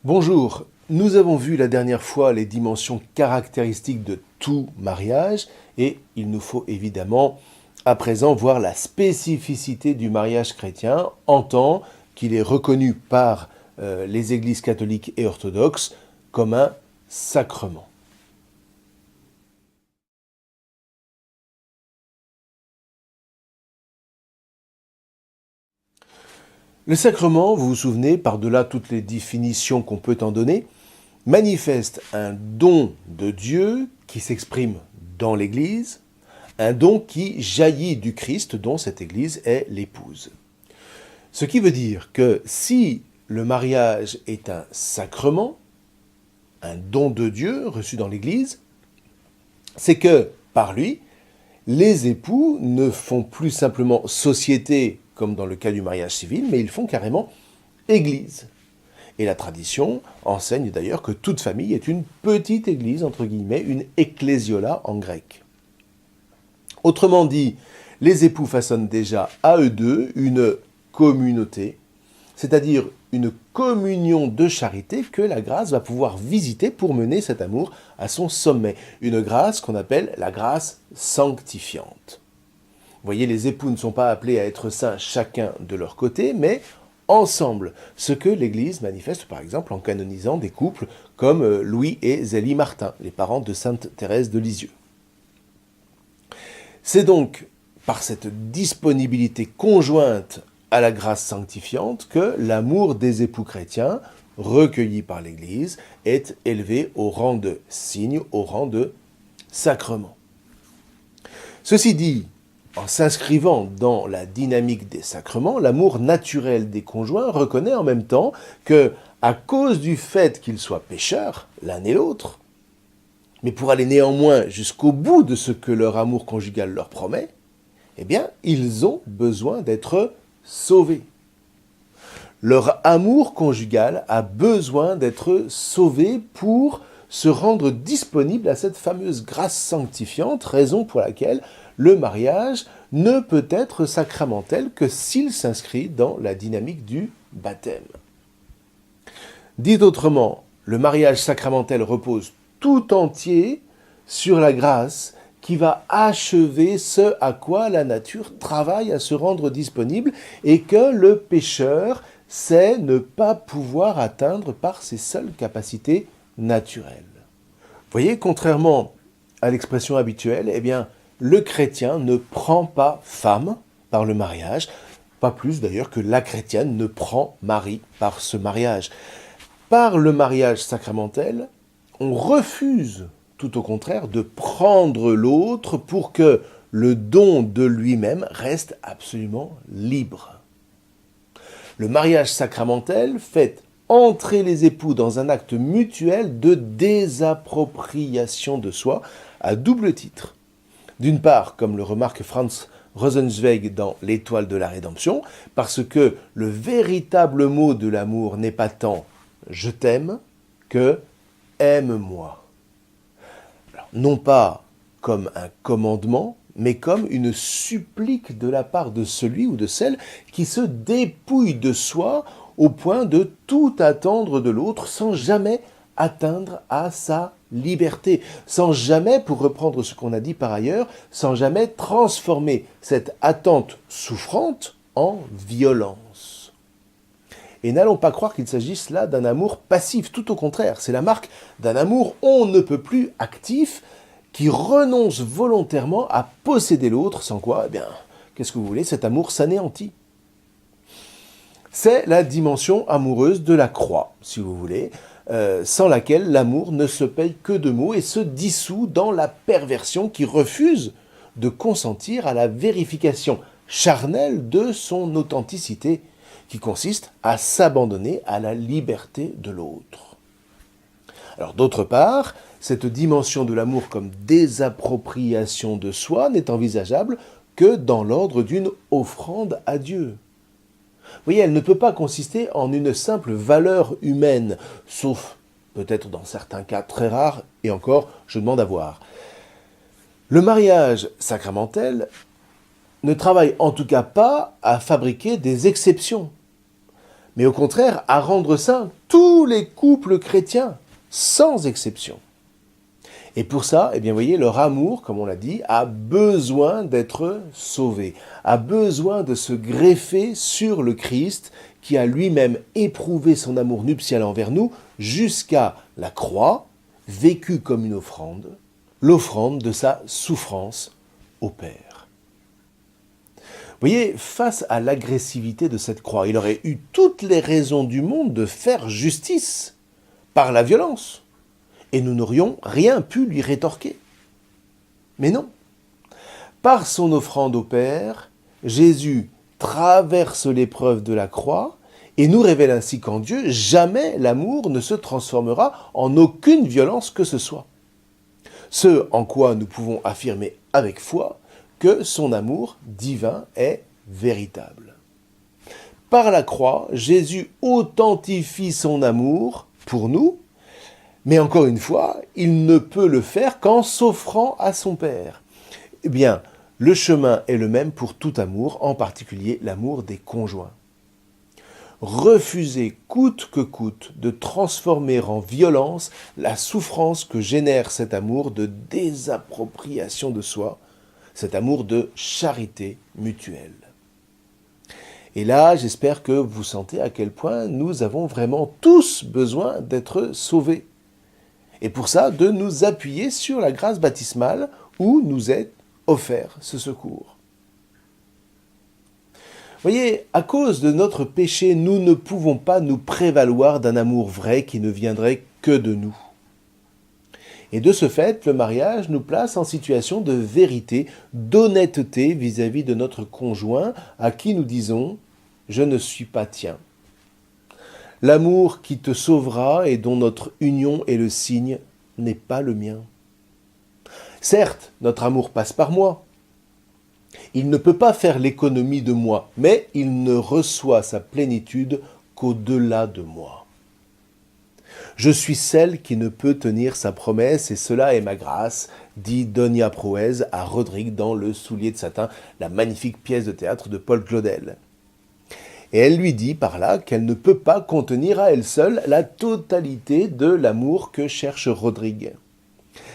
Bonjour, nous avons vu la dernière fois les dimensions caractéristiques de tout mariage et il nous faut évidemment à présent voir la spécificité du mariage chrétien en tant qu'il est reconnu par les églises catholiques et orthodoxes comme un sacrement. Le sacrement, vous vous souvenez, par-delà toutes les définitions qu'on peut en donner, manifeste un don de Dieu qui s'exprime dans l'Église, un don qui jaillit du Christ dont cette Église est l'épouse. Ce qui veut dire que si le mariage est un sacrement, un don de Dieu reçu dans l'Église, c'est que par lui, les époux ne font plus simplement société comme dans le cas du mariage civil, mais ils font carrément Église. Et la tradition enseigne d'ailleurs que toute famille est une petite église, entre guillemets, une ecclésiola en grec. Autrement dit, les époux façonnent déjà à eux deux une communauté, c'est-à-dire une communion de charité que la grâce va pouvoir visiter pour mener cet amour à son sommet. Une grâce qu'on appelle la grâce sanctifiante. Vous voyez, les époux ne sont pas appelés à être saints chacun de leur côté, mais ensemble, ce que l'Église manifeste par exemple en canonisant des couples comme Louis et Zélie Martin, les parents de Sainte Thérèse de Lisieux. C'est donc par cette disponibilité conjointe à la grâce sanctifiante que l'amour des époux chrétiens, recueilli par l'Église, est élevé au rang de signe, au rang de sacrement. Ceci dit, en s'inscrivant dans la dynamique des sacrements, l'amour naturel des conjoints reconnaît en même temps que, à cause du fait qu'ils soient pécheurs, l'un et l'autre, mais pour aller néanmoins jusqu'au bout de ce que leur amour conjugal leur promet, eh bien, ils ont besoin d'être sauvés. Leur amour conjugal a besoin d'être sauvé pour se rendre disponible à cette fameuse grâce sanctifiante, raison pour laquelle le mariage ne peut être sacramentel que s'il s'inscrit dans la dynamique du baptême. Dit autrement, le mariage sacramentel repose tout entier sur la grâce qui va achever ce à quoi la nature travaille à se rendre disponible et que le pécheur sait ne pas pouvoir atteindre par ses seules capacités naturelles. Vous voyez, contrairement à l'expression habituelle, eh bien, le chrétien ne prend pas femme par le mariage, pas plus d'ailleurs que la chrétienne ne prend mari par ce mariage. Par le mariage sacramentel, on refuse tout au contraire de prendre l'autre pour que le don de lui-même reste absolument libre. Le mariage sacramentel fait entrer les époux dans un acte mutuel de désappropriation de soi à double titre. D'une part, comme le remarque Franz Rosenzweig dans L'Étoile de la Rédemption, parce que le véritable mot de l'amour n'est pas tant « je t'aime » que « aime-moi ». Non pas comme un commandement, mais comme une supplique de la part de celui ou de celle qui se dépouille de soi au point de tout attendre de l'autre sans jamais atteindre à sa liberté, sans jamais, pour reprendre ce qu'on a dit par ailleurs, sans jamais transformer cette attente souffrante en violence. Et n'allons pas croire qu'il s'agisse là d'un amour passif, tout au contraire, c'est la marque d'un amour on ne peut plus actif, qui renonce volontairement à posséder l'autre, sans quoi, eh bien, qu'est-ce que vous voulez, cet amour s'anéantit. C'est la dimension amoureuse de la croix, si vous voulez, sans laquelle l'amour ne se paye que de mots et se dissout dans la perversion qui refuse de consentir à la vérification charnelle de son authenticité, qui consiste à s'abandonner à la liberté de l'autre. Alors d'autre part, cette dimension de l'amour comme désappropriation de soi n'est envisageable que dans l'ordre d'une offrande à Dieu. Vous voyez, elle ne peut pas consister en une simple valeur humaine, sauf peut-être dans certains cas très rares, et encore, je demande à voir. Le mariage sacramentel ne travaille en tout cas pas à fabriquer des exceptions, mais au contraire à rendre saints tous les couples chrétiens, sans exception. Et pour ça, eh bien, vous voyez, leur amour, comme on l'a dit, a besoin d'être sauvé, a besoin de se greffer sur le Christ qui a lui-même éprouvé son amour nuptial envers nous jusqu'à la croix, vécue comme une offrande, l'offrande de sa souffrance au Père. Vous voyez, face à l'agressivité de cette croix, il aurait eu toutes les raisons du monde de faire justice par la violence. Et nous n'aurions rien pu lui rétorquer. Mais non. Par son offrande au Père, Jésus traverse l'épreuve de la croix et nous révèle ainsi qu'en Dieu, jamais l'amour ne se transformera en aucune violence que ce soit. Ce en quoi nous pouvons affirmer avec foi que son amour divin est véritable. Par la croix, Jésus authentifie son amour pour nous. Mais encore une fois, il ne peut le faire qu'en s'offrant à son Père. Eh bien, le chemin est le même pour tout amour, en particulier l'amour des conjoints. Refuser coûte que coûte de transformer en violence la souffrance que génère cet amour de désappropriation de soi, cet amour de charité mutuelle. Et là, j'espère que vous sentez à quel point nous avons vraiment tous besoin d'être sauvés. Et pour ça, de nous appuyer sur la grâce baptismale où nous est offert ce secours. Voyez, à cause de notre péché, nous ne pouvons pas nous prévaloir d'un amour vrai qui ne viendrait que de nous. Et de ce fait, le mariage nous place en situation de vérité, d'honnêteté vis-à-vis de notre conjoint à qui nous disons « je ne suis pas tien ». L'amour qui te sauvera et dont notre union est le signe n'est pas le mien. Certes, notre amour passe par moi. Il ne peut pas faire l'économie de moi, mais il ne reçoit sa plénitude qu'au-delà de moi. Je suis celle qui ne peut tenir sa promesse et cela est ma grâce, dit Donia Proez à Rodrigue dans Le Soulier de satin, la magnifique pièce de théâtre de Paul Claudel. Et elle lui dit par là qu'elle ne peut pas contenir à elle seule la totalité de l'amour que cherche Rodrigue.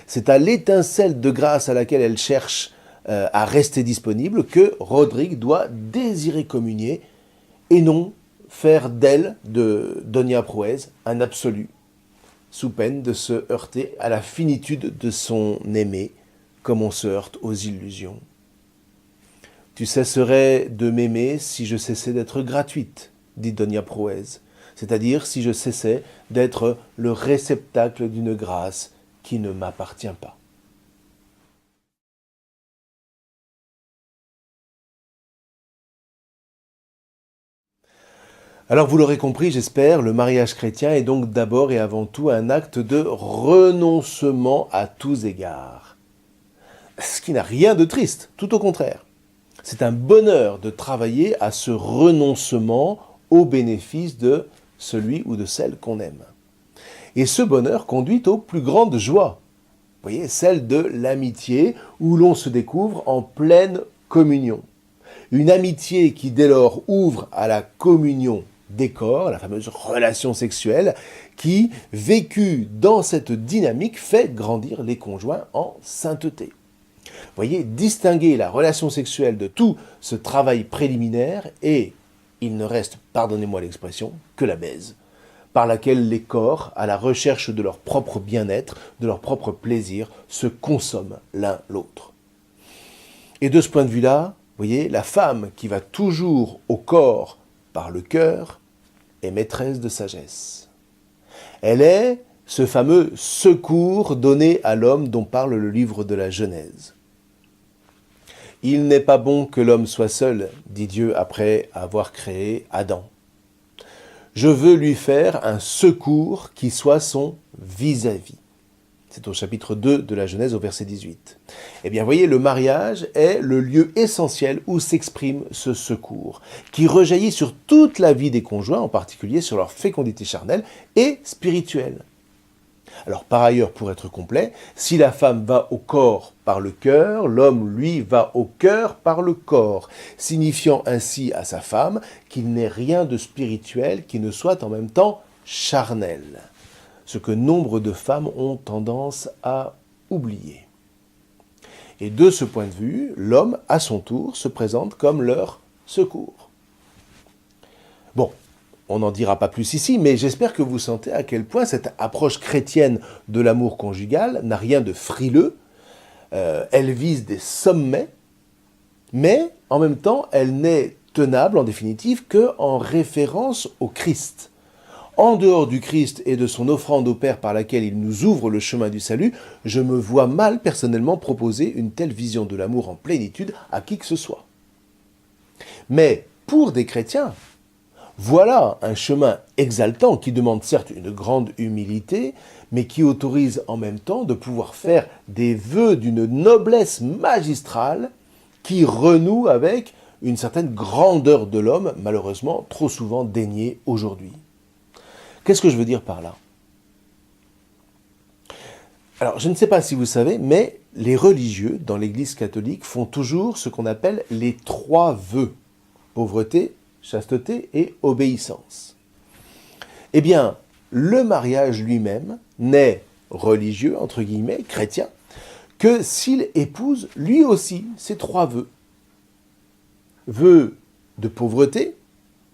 C'est à l'étincelle de grâce à laquelle elle cherche à rester disponible que Rodrigue doit désirer communier et non faire d'elle, de Donia Proez, un absolu, sous peine de se heurter à la finitude de son aimé, comme on se heurte aux illusions. Tu cesserais de m'aimer si je cessais d'être gratuite, dit Donia Proez, c'est-à-dire si je cessais d'être le réceptacle d'une grâce qui ne m'appartient pas. Alors vous l'aurez compris, j'espère, le mariage chrétien est donc d'abord et avant tout un acte de renoncement à tous égards. Ce qui n'a rien de triste, tout au contraire. C'est un bonheur de travailler à ce renoncement au bénéfice de celui ou de celle qu'on aime. Et ce bonheur conduit aux plus grandes joies. Vous voyez, celle de l'amitié où l'on se découvre en pleine communion. Une amitié qui dès lors ouvre à la communion des corps, la fameuse relation sexuelle, qui, vécue dans cette dynamique, fait grandir les conjoints en sainteté. Vous voyez, distinguer la relation sexuelle de tout ce travail préliminaire et il ne reste, pardonnez-moi l'expression, que la baise, par laquelle les corps, à la recherche de leur propre bien-être, de leur propre plaisir, se consomment l'un l'autre. Et de ce point de vue-là, vous voyez, la femme qui va toujours au corps par le cœur est maîtresse de sagesse. Elle est ce fameux secours donné à l'homme dont parle le livre de la Genèse. Il n'est pas bon que l'homme soit seul, dit Dieu après avoir créé Adam. Je veux lui faire un secours qui soit son vis-à-vis. C'est au chapitre 2 de la Genèse au verset 18. Eh bien, voyez, le mariage est le lieu essentiel où s'exprime ce secours, qui rejaillit sur toute la vie des conjoints, en particulier sur leur fécondité charnelle et spirituelle. Alors par ailleurs, pour être complet, si la femme va au corps par le cœur, l'homme, lui, va au cœur par le corps, signifiant ainsi à sa femme qu'il n'est rien de spirituel qui ne soit en même temps charnel, ce que nombre de femmes ont tendance à oublier. Et de ce point de vue, l'homme, à son tour, se présente comme leur secours. Bon, on n'en dira pas plus ici, mais j'espère que vous sentez à quel point cette approche chrétienne de l'amour conjugal n'a rien de frileux. Elle vise des sommets, mais en même temps, elle n'est tenable en définitive qu'en référence au Christ. En dehors du Christ et de son offrande au Père par laquelle il nous ouvre le chemin du salut, je me vois mal personnellement proposer une telle vision de l'amour en plénitude à qui que ce soit. Mais pour des chrétiens, voilà un chemin exaltant qui demande certes une grande humilité, mais qui autorise en même temps de pouvoir faire des vœux d'une noblesse magistrale qui renoue avec une certaine grandeur de l'homme, malheureusement trop souvent déniée aujourd'hui. Qu'est-ce que je veux dire par là? Alors, je ne sais pas si vous savez, mais les religieux dans l'Église catholique font toujours ce qu'on appelle les 3 vœux: pauvreté, chasteté et obéissance. Eh bien, le mariage lui-même n'est religieux, entre guillemets, chrétien, que s'il épouse lui aussi ces 3 vœux. Vœu de pauvreté,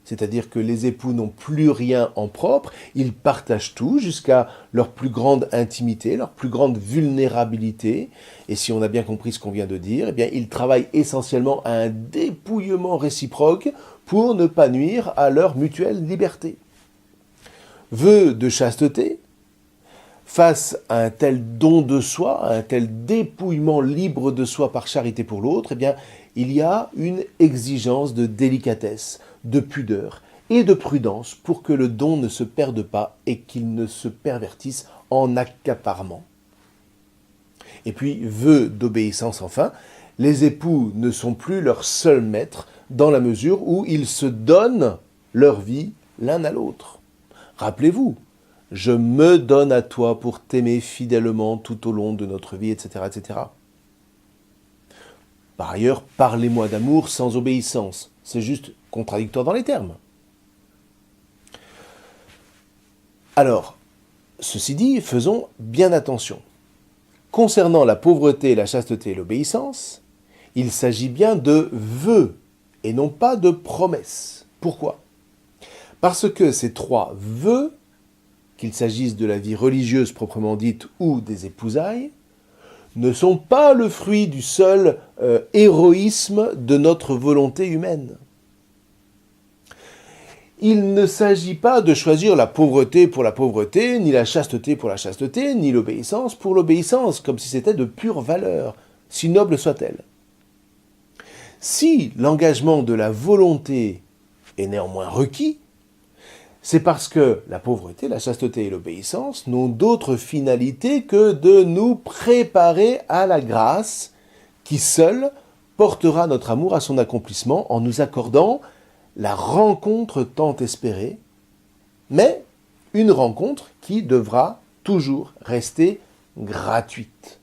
c'est-à-dire que les époux n'ont plus rien en propre, ils partagent tout jusqu'à leur plus grande intimité, leur plus grande vulnérabilité. Et si on a bien compris ce qu'on vient de dire, eh bien, ils travaillent essentiellement à un dépouillement réciproque pour ne pas nuire à leur mutuelle liberté. Vœu de chasteté, face à un tel don de soi, à un tel dépouillement libre de soi par charité pour l'autre, eh bien, il y a une exigence de délicatesse, de pudeur et de prudence pour que le don ne se perde pas et qu'il ne se pervertisse en accaparement. Et puis, vœu d'obéissance enfin, les époux ne sont plus leurs seuls maîtres dans la mesure où ils se donnent leur vie l'un à l'autre. Rappelez-vous, je me donne à toi pour t'aimer fidèlement tout au long de notre vie, etc., etc. Par ailleurs, parlez-moi d'amour sans obéissance. C'est juste contradictoire dans les termes. Alors, ceci dit, faisons bien attention. Concernant la pauvreté, la chasteté et l'obéissance, il s'agit bien de vœux et non pas de promesses. Pourquoi? Parce que ces 3 vœux, qu'il s'agisse de la vie religieuse proprement dite ou des épousailles, ne sont pas le fruit du seul héroïsme de notre volonté humaine. Il ne s'agit pas de choisir la pauvreté pour la pauvreté, ni la chasteté pour la chasteté, ni l'obéissance pour l'obéissance, comme si c'était de pure valeur, si noble soit-elle. Si l'engagement de la volonté est néanmoins requis, c'est parce que la pauvreté, la chasteté et l'obéissance n'ont d'autre finalité que de nous préparer à la grâce qui seule portera notre amour à son accomplissement en nous accordant la rencontre tant espérée, mais une rencontre qui devra toujours rester gratuite.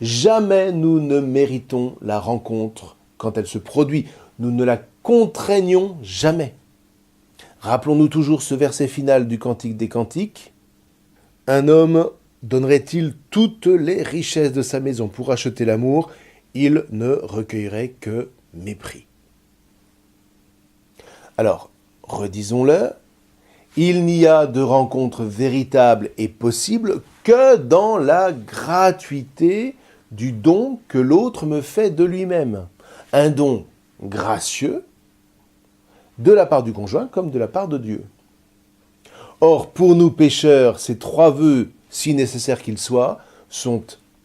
Jamais nous ne méritons la rencontre quand elle se produit. Nous ne la contraignons jamais. Rappelons-nous toujours ce verset final du Cantique des Cantiques. « Un homme donnerait-il toutes les richesses de sa maison pour acheter l'amour? Il ne recueillerait que mépris. » Alors, redisons-le, il n'y a de rencontre véritable et possible que dans la gratuité du don que l'autre me fait de lui-même. Un don gracieux, de la part du conjoint comme de la part de Dieu. Or, pour nous pécheurs, ces 3 vœux, si nécessaires qu'ils soient, sont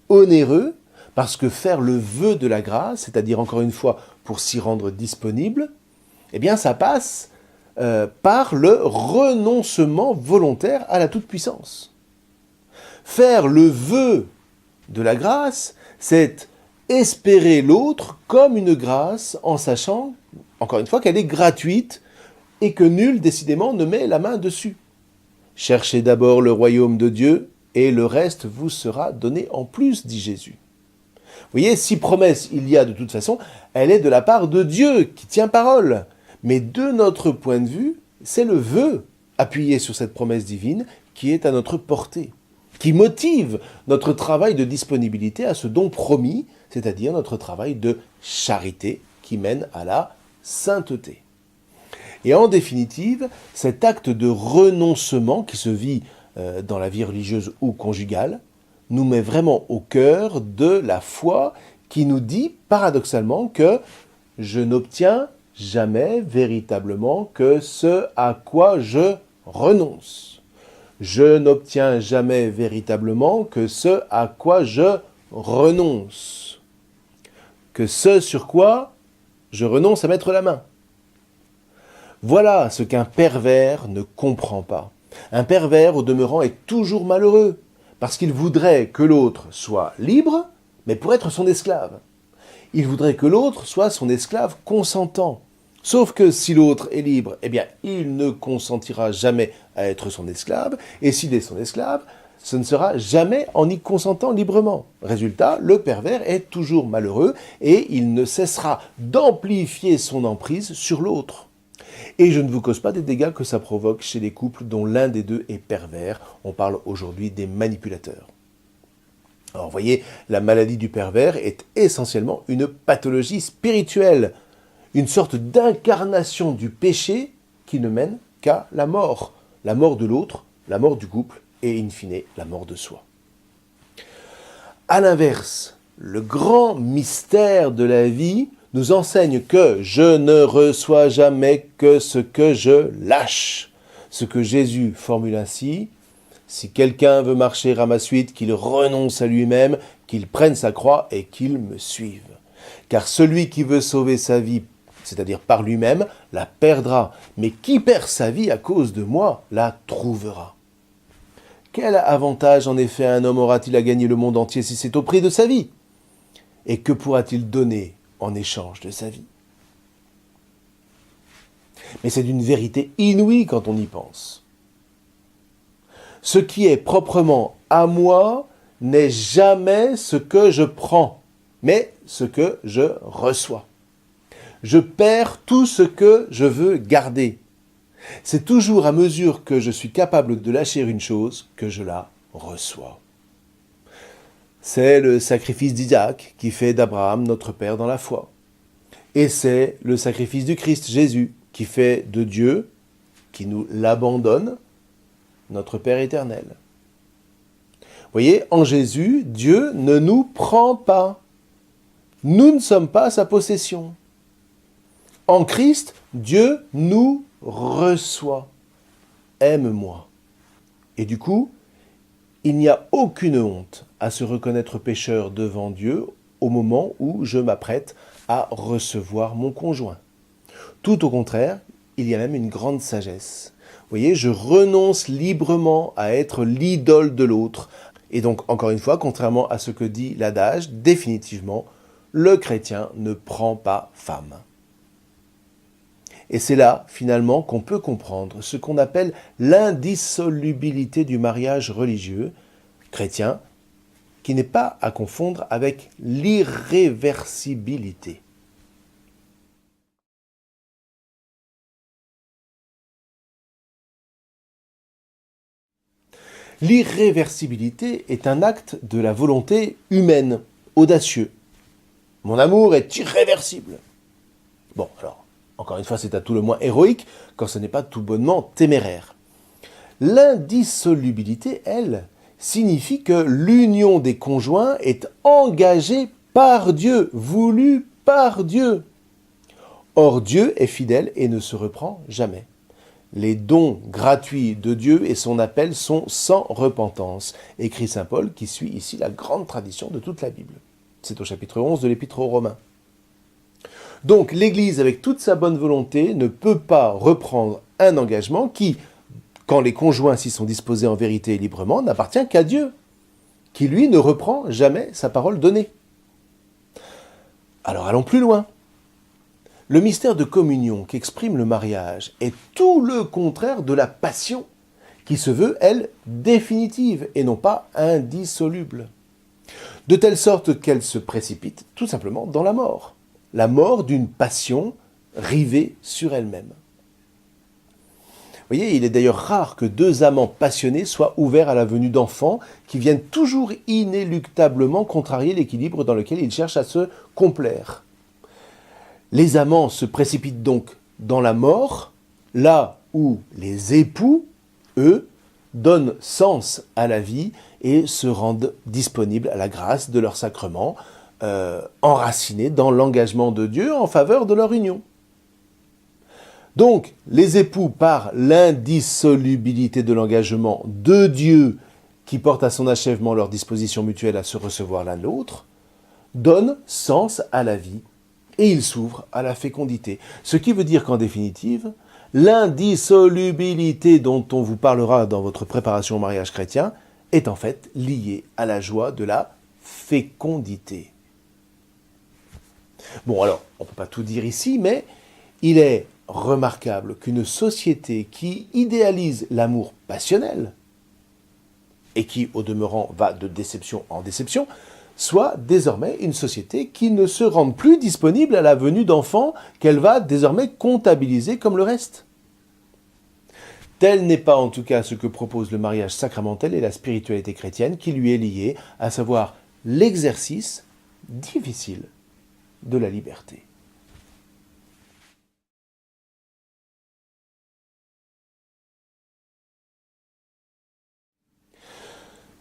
onéreux, parce que faire le vœu de la grâce, c'est-à-dire encore une fois pour s'y rendre disponible, eh bien ça passe par le renoncement volontaire à la toute-puissance. Faire le vœu de la grâce, c'est espérer l'autre comme une grâce en sachant, encore une fois, qu'elle est gratuite et que nul, décidément, ne met la main dessus. Cherchez d'abord le royaume de Dieu et le reste vous sera donné en plus, dit Jésus. Vous voyez, si promesse il y a de toute façon, elle est de la part de Dieu qui tient parole. Mais de notre point de vue, c'est le vœu appuyé sur cette promesse divine qui est à notre portée, qui motive notre travail de disponibilité à ce don promis, c'est-à-dire notre travail de charité qui mène à la sainteté. Et en définitive, cet acte de renoncement qui se vit dans la vie religieuse ou conjugale nous met vraiment au cœur de la foi qui nous dit paradoxalement que je n'obtiens jamais véritablement que ce à quoi je renonce. Je n'obtiens jamais véritablement que ce à quoi je renonce. Que ce sur quoi je renonce à mettre la main. Voilà ce qu'un pervers ne comprend pas. Un pervers, au demeurant, est toujours malheureux, parce qu'il voudrait que l'autre soit libre, mais pour être son esclave. Il voudrait que l'autre soit son esclave consentant. Sauf que si l'autre est libre, eh bien, il ne consentira jamais à être son esclave, et s'il est son esclave, ce ne sera jamais en y consentant librement. Résultat, le pervers est toujours malheureux, et il ne cessera d'amplifier son emprise sur l'autre. Et je ne vous cause pas des dégâts que ça provoque chez les couples dont l'un des deux est pervers. On parle aujourd'hui des manipulateurs. Alors vous voyez, la maladie du pervers est essentiellement une pathologie spirituelle, une sorte d'incarnation du péché qui ne mène qu'à la mort de l'autre, la mort du couple et in fine la mort de soi. À l'inverse, le grand mystère de la vie nous enseigne que je ne reçois jamais que ce que je lâche. Ce que Jésus formule ainsi: si quelqu'un veut marcher à ma suite, qu'il renonce à lui-même, qu'il prenne sa croix et qu'il me suive. Car celui qui veut sauver sa vie, c'est-à-dire par lui-même, la perdra. Mais qui perd sa vie à cause de moi, la trouvera. Quel avantage en effet un homme aura-t-il à gagner le monde entier si c'est au prix de sa vie? Et que pourra-t-il donner en échange de sa vie? Mais c'est d'une vérité inouïe quand on y pense. Ce qui est proprement à moi n'est jamais ce que je prends, mais ce que je reçois. Je perds tout ce que je veux garder. C'est toujours à mesure que je suis capable de lâcher une chose que je la reçois. C'est le sacrifice d'Isaac qui fait d'Abraham notre Père dans la foi. Et c'est le sacrifice du Christ Jésus qui fait de Dieu, qui nous l'abandonne, notre Père éternel. Vous voyez, en Jésus, Dieu ne nous prend pas. Nous ne sommes pas sa possession. En Christ, Dieu nous reçoit. Aime-moi. Et du coup, il n'y a aucune honte à se reconnaître pécheur devant Dieu au moment où je m'apprête à recevoir mon conjoint. Tout au contraire, il y a même une grande sagesse. Vous voyez, je renonce librement à être l'idole de l'autre. Et donc, encore une fois, contrairement à ce que dit l'adage, définitivement, le chrétien ne prend pas femme. Et c'est là, finalement, qu'on peut comprendre ce qu'on appelle l'indissolubilité du mariage religieux chrétien, qui n'est pas à confondre avec l'irréversibilité. L'irréversibilité est un acte de la volonté humaine, audacieux. Mon amour est irréversible. Bon, alors, encore une fois, c'est à tout le moins héroïque, quand ce n'est pas tout bonnement téméraire. L'indissolubilité, elle, signifie que l'union des conjoints est engagée par Dieu, voulue par Dieu. Or, Dieu est fidèle et ne se reprend jamais. Les dons gratuits de Dieu et son appel sont sans repentance, écrit saint Paul, qui suit ici la grande tradition de toute la Bible. C'est au chapitre 11 de l'Épître aux Romains. Donc l'Église, avec toute sa bonne volonté, ne peut pas reprendre un engagement qui, quand les conjoints s'y sont disposés en vérité et librement, n'appartient qu'à Dieu, qui lui ne reprend jamais sa parole donnée. Alors allons plus loin. Le mystère de communion qu'exprime le mariage est tout le contraire de la passion qui se veut, elle, définitive et non pas indissoluble. De telle sorte qu'elle se précipite tout simplement dans la mort d'une passion rivée sur elle-même. Vous voyez, il est d'ailleurs rare que deux amants passionnés soient ouverts à la venue d'enfants qui viennent toujours inéluctablement contrarier l'équilibre dans lequel ils cherchent à se complaire. Les amants se précipitent donc dans la mort, là où les époux, eux, donnent sens à la vie et se rendent disponibles à la grâce de leur sacrement, enracinés dans l'engagement de Dieu en faveur de leur union. Donc, les époux, par l'indissolubilité de l'engagement de Dieu qui porte à son achèvement leur disposition mutuelle à se recevoir l'un l'autre, donnent sens à la vie et ils s'ouvrent à la fécondité. Ce qui veut dire qu'en définitive, l'indissolubilité dont on vous parlera dans votre préparation au mariage chrétien est en fait liée à la joie de la fécondité. Bon, alors, on ne peut pas tout dire ici, mais il est remarquable qu'une société qui idéalise l'amour passionnel et qui, au demeurant, va de déception en déception, soit désormais une société qui ne se rende plus disponible à la venue d'enfants qu'elle va désormais comptabiliser comme le reste. Tel n'est pas en tout cas ce que propose le mariage sacramentel et la spiritualité chrétienne qui lui est liée, à savoir l'exercice difficile de la liberté.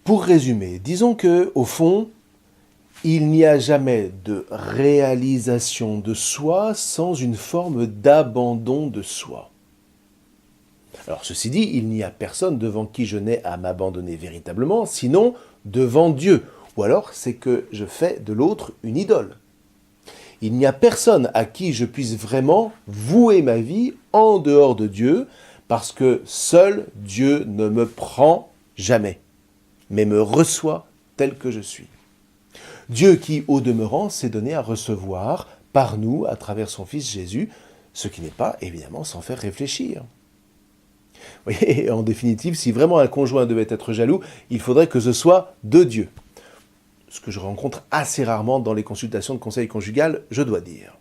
Pour résumer, disons que, au fond, il n'y a jamais de réalisation de soi sans une forme d'abandon de soi. Alors ceci dit, il n'y a personne devant qui je n'ai à m'abandonner véritablement, sinon devant Dieu, ou alors c'est que je fais de l'autre une idole. Il n'y a personne à qui je puisse vraiment vouer ma vie en dehors de Dieu, parce que seul Dieu ne me prend jamais, mais me reçoit tel que je suis. Dieu qui, au demeurant, s'est donné à recevoir par nous, à travers son Fils Jésus, ce qui n'est pas, évidemment, sans faire réfléchir. Vous voyez, en définitive, si vraiment un conjoint devait être jaloux, il faudrait que ce soit de Dieu. Ce que je rencontre assez rarement dans les consultations de conseil conjugal, je dois dire.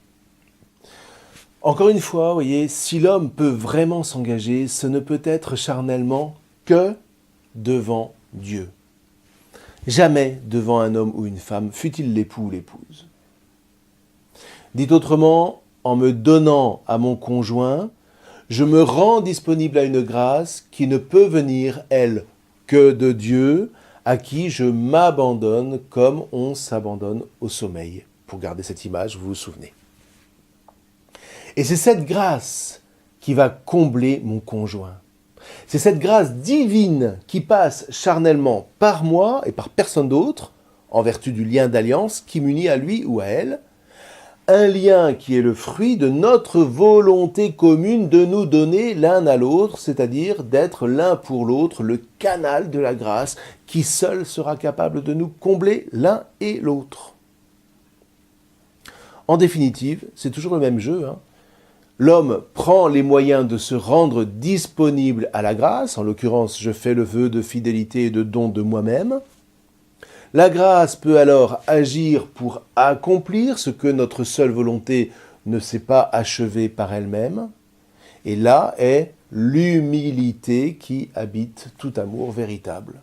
Encore une fois, vous voyez, si l'homme peut vraiment s'engager, ce ne peut être charnellement que devant Dieu. Jamais devant un homme ou une femme, fût-il l'époux ou l'épouse. Dit autrement, en me donnant à mon conjoint, je me rends disponible à une grâce qui ne peut venir, elle, que de Dieu, à qui je m'abandonne comme on s'abandonne au sommeil. Pour garder cette image, vous vous souvenez. Et c'est cette grâce qui va combler mon conjoint. C'est cette grâce divine qui passe charnellement par moi et par personne d'autre, en vertu du lien d'alliance qui m'unit à lui ou à elle, un lien qui est le fruit de notre volonté commune de nous donner l'un à l'autre, c'est-à-dire d'être l'un pour l'autre le canal de la grâce qui seul sera capable de nous combler l'un et l'autre. En définitive, c'est toujours le même jeu, L'homme prend les moyens de se rendre disponible à la grâce, en l'occurrence, je fais le vœu de fidélité et de don de moi-même. La grâce peut alors agir pour accomplir ce que notre seule volonté ne sait pas achever par elle-même. Et là est l'humilité qui habite tout amour véritable.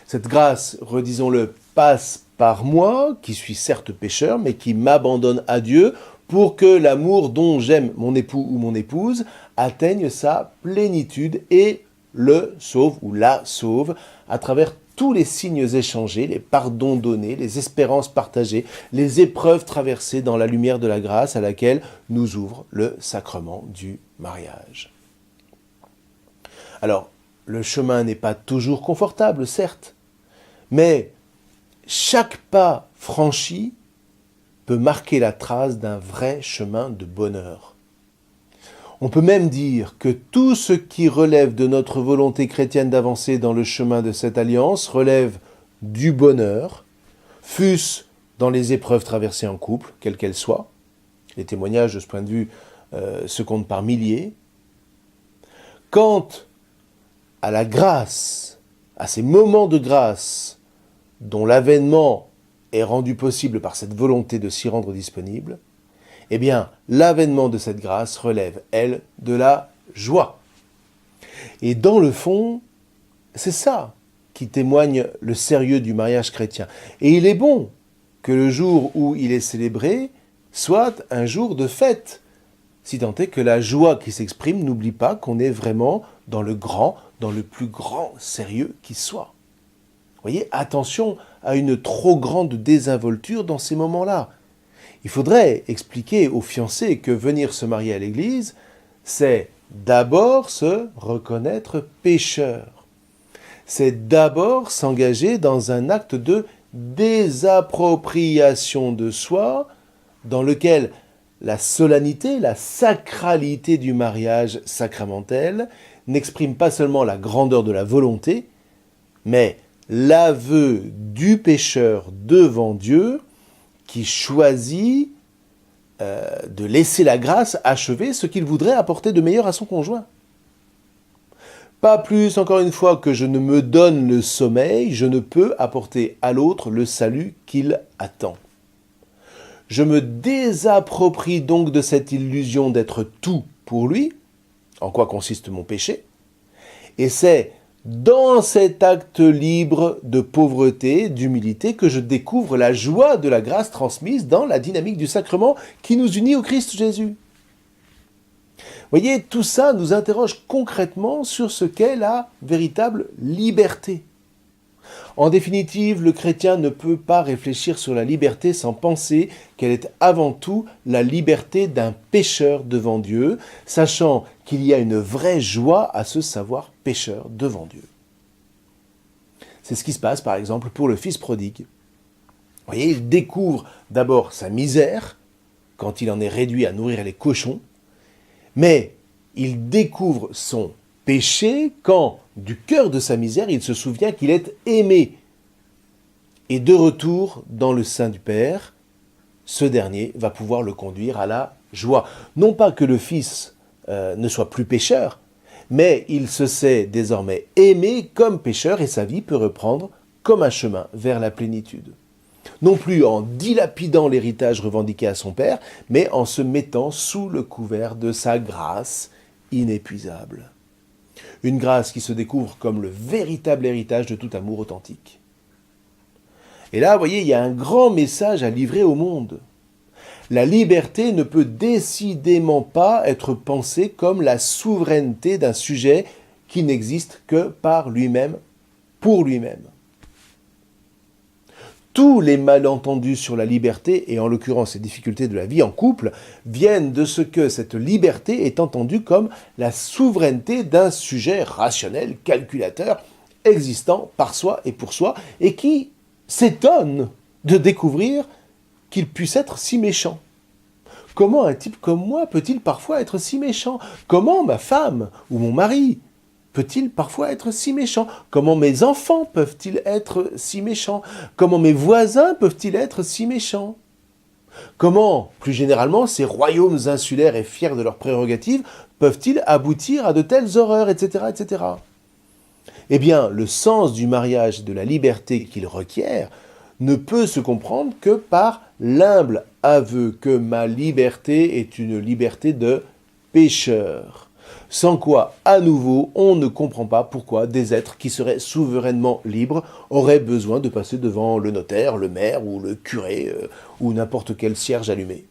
Cette grâce, redisons-le, passe par moi, qui suis certes pécheur, mais qui m'abandonne à Dieu, pour que l'amour dont j'aime mon époux ou mon épouse atteigne sa plénitude et le sauve ou la sauve à travers tous les signes échangés, les pardons donnés, les espérances partagées, les épreuves traversées dans la lumière de la grâce à laquelle nous ouvre le sacrement du mariage. Alors, le chemin n'est pas toujours confortable, certes, mais chaque pas franchi peut marquer la trace d'un vrai chemin de bonheur. On peut même dire que tout ce qui relève de notre volonté chrétienne d'avancer dans le chemin de cette alliance relève du bonheur, fût-ce dans les épreuves traversées en couple, quelles qu'elles soient. Les témoignages de ce point de vue se comptent par milliers. Quand à la grâce, à ces moments de grâce dont l'avènement est rendu possible par cette volonté de s'y rendre disponible, eh bien, l'avènement de cette grâce relève, elle, de la joie. Et dans le fond, c'est ça qui témoigne le sérieux du mariage chrétien. Et il est bon que le jour où il est célébré soit un jour de fête, si tant est que la joie qui s'exprime n'oublie pas qu'on est vraiment dans le plus grand sérieux qui soit. Vous voyez, attention à une trop grande désinvolture dans ces moments-là. Il faudrait expliquer aux fiancés que venir se marier à l'église, c'est d'abord se reconnaître pécheur. C'est d'abord s'engager dans un acte de désappropriation de soi, dans lequel la solennité, la sacralité du mariage sacramentel n'exprime pas seulement la grandeur de la volonté, mais l'aveu du pécheur devant Dieu qui choisit de laisser la grâce achever ce qu'il voudrait apporter de meilleur à son conjoint. Pas plus, encore une fois, que je ne me donne le sommeil, je ne peux apporter à l'autre le salut qu'il attend. Je me désapproprie donc de cette illusion d'être tout pour lui, en quoi consiste mon péché, et c'est dans cet acte libre de pauvreté, d'humilité, que je découvre la joie de la grâce transmise dans la dynamique du sacrement qui nous unit au Christ Jésus. Vous voyez, tout ça nous interroge concrètement sur ce qu'est la véritable liberté. En définitive, le chrétien ne peut pas réfléchir sur la liberté sans penser qu'elle est avant tout la liberté d'un pécheur devant Dieu, sachant qu'il y a une vraie joie à se savoir pécheur devant Dieu. C'est ce qui se passe par exemple pour le fils prodigue. Vous voyez, il découvre d'abord sa misère, quand il en est réduit à nourrir les cochons, mais il découvre son péché quand, du cœur de sa misère, il se souvient qu'il est aimé. Et de retour dans le sein du Père, ce dernier va pouvoir le conduire à la joie. Non pas que le Fils ne soit plus pécheur, mais il se sait désormais aimé comme pécheur et sa vie peut reprendre comme un chemin vers la plénitude. Non plus en dilapidant l'héritage revendiqué à son Père, mais en se mettant sous le couvert de sa grâce inépuisable. Une grâce qui se découvre comme le véritable héritage de tout amour authentique. Et là, vous voyez, il y a un grand message à livrer au monde. La liberté ne peut décidément pas être pensée comme la souveraineté d'un sujet qui n'existe que par lui-même, pour lui-même. Tous les malentendus sur la liberté, et en l'occurrence les difficultés de la vie en couple, viennent de ce que cette liberté est entendue comme la souveraineté d'un sujet rationnel, calculateur, existant par soi et pour soi, et qui s'étonne de découvrir qu'il puisse être si méchant. Comment un type comme moi peut-il parfois être si méchant ? Comment ma femme ou mon mari peut-il parfois être si méchant ? Comment mes enfants peuvent-ils être si méchants ? Comment mes voisins peuvent-ils être si méchants ? Comment, plus généralement, ces royaumes insulaires et fiers de leurs prérogatives peuvent-ils aboutir à de telles horreurs, etc., etc. Eh bien, le sens du mariage et de la liberté qu'il requiert ne peut se comprendre que par l'humble aveu que ma liberté est une liberté de pécheur. Sans quoi, à nouveau, on ne comprend pas pourquoi des êtres qui seraient souverainement libres auraient besoin de passer devant le notaire, le maire ou le curé ou n'importe quel cierge allumé.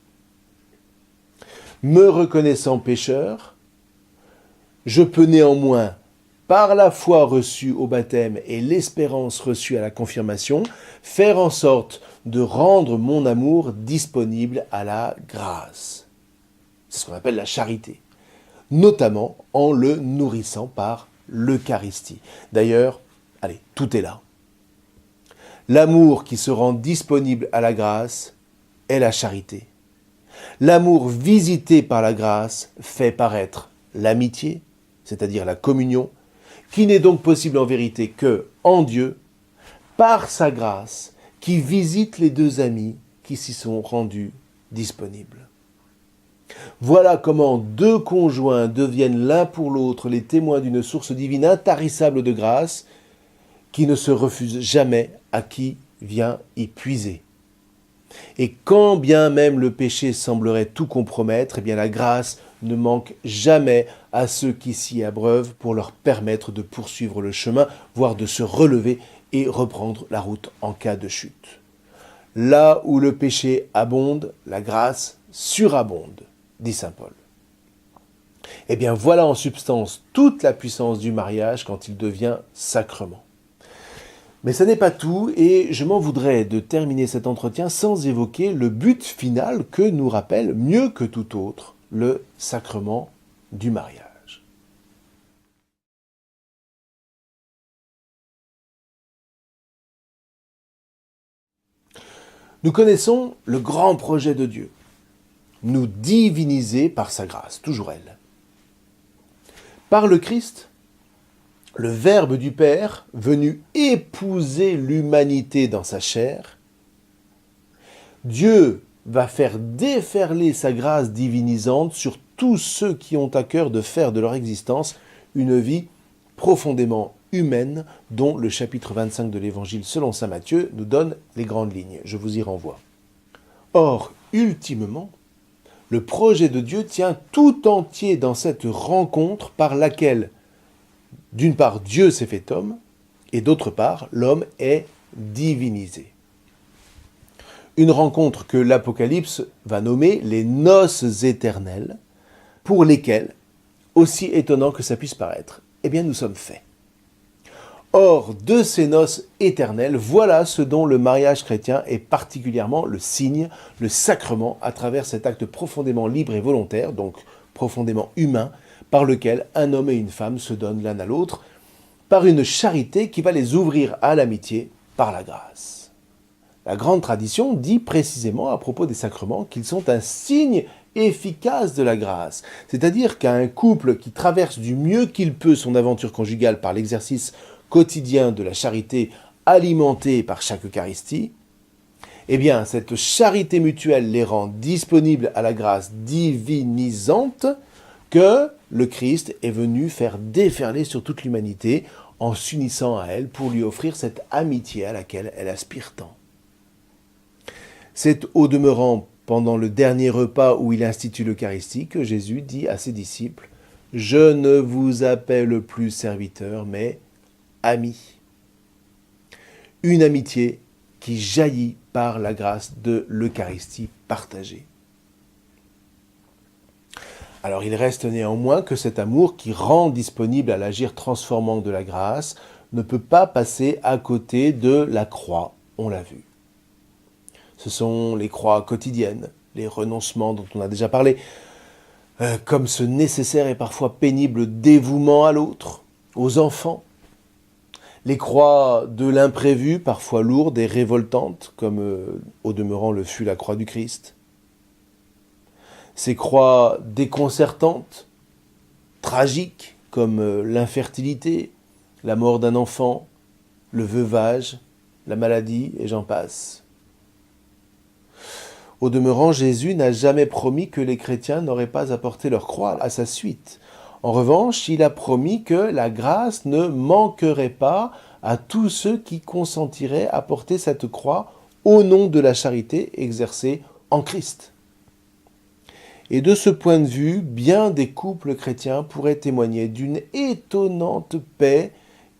Me reconnaissant pécheur, je peux néanmoins, par la foi reçue au baptême et l'espérance reçue à la confirmation, faire en sorte de rendre mon amour disponible à la grâce. C'est ce qu'on appelle la charité, notamment en le nourrissant par l'Eucharistie. D'ailleurs, allez, tout est là. L'amour qui se rend disponible à la grâce est la charité. L'amour visité par la grâce fait paraître l'amitié, c'est-à-dire la communion, qui n'est donc possible en vérité que en Dieu, par sa grâce, qui visite les deux amis qui s'y sont rendus disponibles. Voilà comment deux conjoints deviennent l'un pour l'autre les témoins d'une source divine intarissable de grâce qui ne se refuse jamais à qui vient y puiser. Et quand bien même le péché semblerait tout compromettre, eh bien la grâce ne manque jamais à ceux qui s'y abreuvent pour leur permettre de poursuivre le chemin, voire de se relever et reprendre la route en cas de chute. Là où le péché abonde, la grâce surabonde, dit saint Paul. Eh bien voilà en substance toute la puissance du mariage quand il devient sacrement. Mais ce n'est pas tout, et je m'en voudrais de terminer cet entretien sans évoquer le but final que nous rappelle mieux que tout autre le sacrement du mariage. Nous connaissons le grand projet de Dieu, nous diviniser par sa grâce, toujours elle. Par le Christ, le Verbe du Père, venu épouser l'humanité dans sa chair, Dieu va faire déferler sa grâce divinisante sur tous ceux qui ont à cœur de faire de leur existence une vie profondément humaine, dont le chapitre 25 de l'Évangile selon saint Matthieu nous donne les grandes lignes. Je vous y renvoie. Or, ultimement, le projet de Dieu tient tout entier dans cette rencontre par laquelle, d'une part, Dieu s'est fait homme, et d'autre part, l'homme est divinisé. Une rencontre que l'Apocalypse va nommer les noces éternelles, pour lesquelles, aussi étonnant que ça puisse paraître, eh bien nous sommes faits. Or, de ces noces éternelles, voilà ce dont le mariage chrétien est particulièrement le signe, le sacrement, à travers cet acte profondément libre et volontaire, donc profondément humain, par lequel un homme et une femme se donnent l'un à l'autre, par une charité qui va les ouvrir à l'amitié par la grâce. La grande tradition dit précisément à propos des sacrements qu'ils sont un signe efficace de la grâce, c'est-à-dire qu'un couple qui traverse du mieux qu'il peut son aventure conjugale par l'exercice quotidien de la charité alimentée par chaque Eucharistie, eh bien cette charité mutuelle les rend disponibles à la grâce divinisante que le Christ est venu faire déferler sur toute l'humanité en s'unissant à elle pour lui offrir cette amitié à laquelle elle aspire tant. C'est au demeurant pendant le dernier repas où il institue l'Eucharistie que Jésus dit à ses disciples « Je ne vous appelle plus serviteurs, mais amis ». Une amitié qui jaillit par la grâce de l'Eucharistie partagée. Alors il reste néanmoins que cet amour qui rend disponible à l'agir transformant de la grâce ne peut pas passer à côté de la croix, on l'a vu. Ce sont les croix quotidiennes, les renoncements dont on a déjà parlé, comme ce nécessaire et parfois pénible dévouement à l'autre, aux enfants. Les croix de l'imprévu, parfois lourdes et révoltantes, comme au demeurant le fut la croix du Christ. Ces croix déconcertantes, tragiques, comme l'infertilité, la mort d'un enfant, le veuvage, la maladie, et j'en passe. Au demeurant, Jésus n'a jamais promis que les chrétiens n'auraient pas apporté leur croix à sa suite. En revanche, il a promis que la grâce ne manquerait pas à tous ceux qui consentiraient à porter cette croix au nom de la charité exercée en Christ. Et de ce point de vue, bien des couples chrétiens pourraient témoigner d'une étonnante paix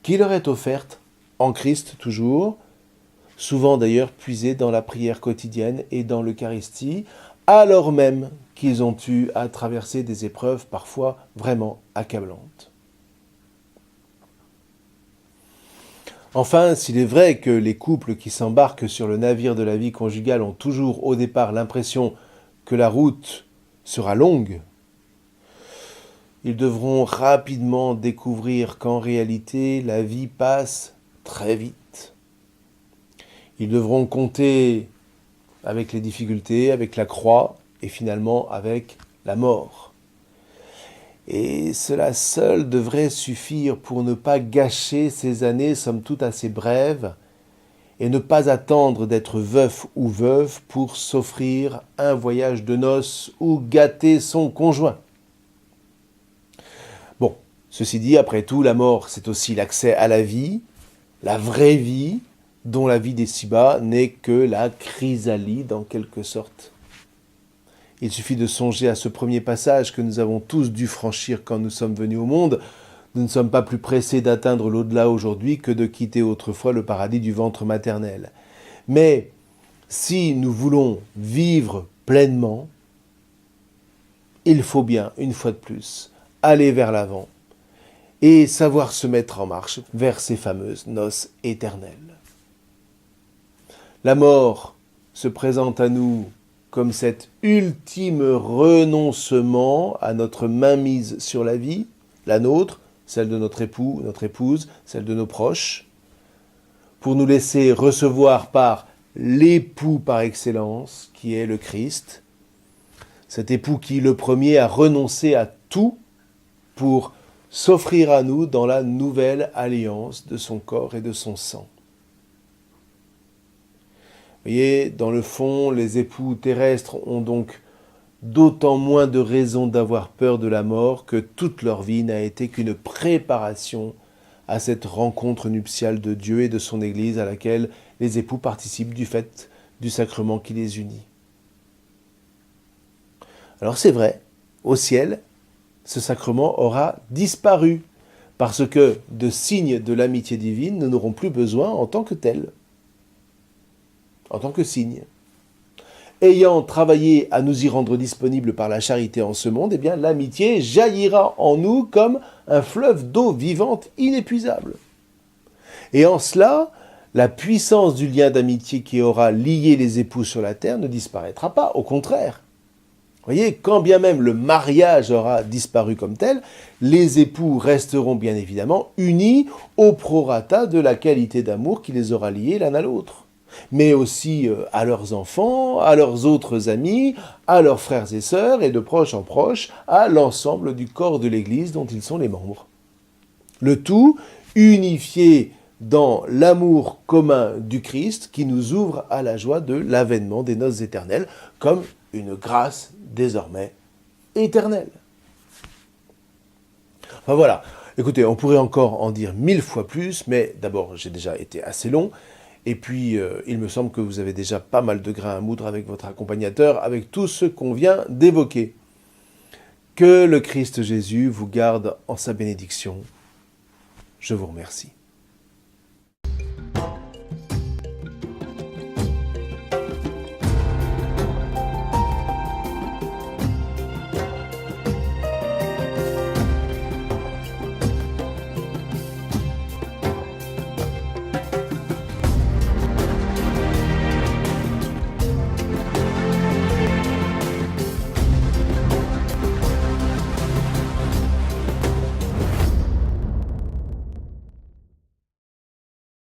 qui leur est offerte, en Christ toujours, souvent d'ailleurs puisée dans la prière quotidienne et dans l'Eucharistie, alors même qu'ils ont eu à traverser des épreuves parfois vraiment accablantes. Enfin, s'il est vrai que les couples qui s'embarquent sur le navire de la vie conjugale ont toujours au départ l'impression que la route sera longue, ils devront rapidement découvrir qu'en réalité, la vie passe très vite. Ils devront compter avec les difficultés, avec la croix et finalement avec la mort. Et cela seul devrait suffire pour ne pas gâcher ces années, somme toute assez brèves, et ne pas attendre d'être veuf ou veuve pour s'offrir un voyage de noces ou gâter son conjoint. Bon, ceci dit, après tout, la mort, c'est aussi l'accès à la vie, la vraie vie, dont la vie des ci-bas n'est que la chrysalide en quelque sorte. Il suffit de songer à ce premier passage que nous avons tous dû franchir quand nous sommes venus au monde. Nous ne sommes pas plus pressés d'atteindre l'au-delà aujourd'hui que de quitter autrefois le paradis du ventre maternel. Mais si nous voulons vivre pleinement, il faut bien, une fois de plus, aller vers l'avant et savoir se mettre en marche vers ces fameuses noces éternelles. La mort se présente à nous comme cet ultime renoncement à notre mainmise sur la vie, la nôtre, celle de notre époux, notre épouse, celle de nos proches, pour nous laisser recevoir par l'époux par excellence, qui est le Christ, cet époux qui, le premier, a renoncé à tout pour s'offrir à nous dans la nouvelle alliance de son corps et de son sang. Vous voyez, dans le fond, les époux terrestres ont donc d'autant moins de raisons d'avoir peur de la mort que toute leur vie n'a été qu'une préparation à cette rencontre nuptiale de Dieu et de son Église à laquelle les époux participent du fait du sacrement qui les unit. Alors c'est vrai, au ciel, ce sacrement aura disparu, parce que de signes de l'amitié divine, nous n'aurons plus besoin en tant que tel, en tant que signe. Ayant travaillé à nous y rendre disponibles par la charité en ce monde, eh bien l'amitié jaillira en nous comme un fleuve d'eau vivante inépuisable. Et en cela, la puissance du lien d'amitié qui aura lié les époux sur la terre ne disparaîtra pas, au contraire. Vous voyez, quand bien même le mariage aura disparu comme tel, les époux resteront bien évidemment unis au prorata de la qualité d'amour qui les aura liés l'un à l'autre, mais aussi à leurs enfants, à leurs autres amis, à leurs frères et sœurs, et de proche en proche, à l'ensemble du corps de l'Église dont ils sont les membres. Le tout unifié dans l'amour commun du Christ qui nous ouvre à la joie de l'avènement des noces éternelles comme une grâce désormais éternelle. Enfin voilà, écoutez, on pourrait encore en dire 1000 fois plus, mais d'abord j'ai déjà été assez long, et puis il me semble que vous avez déjà pas mal de grains à moudre avec votre accompagnateur, avec tout ce qu'on vient d'évoquer. Que le Christ Jésus vous garde en sa bénédiction. Je vous remercie.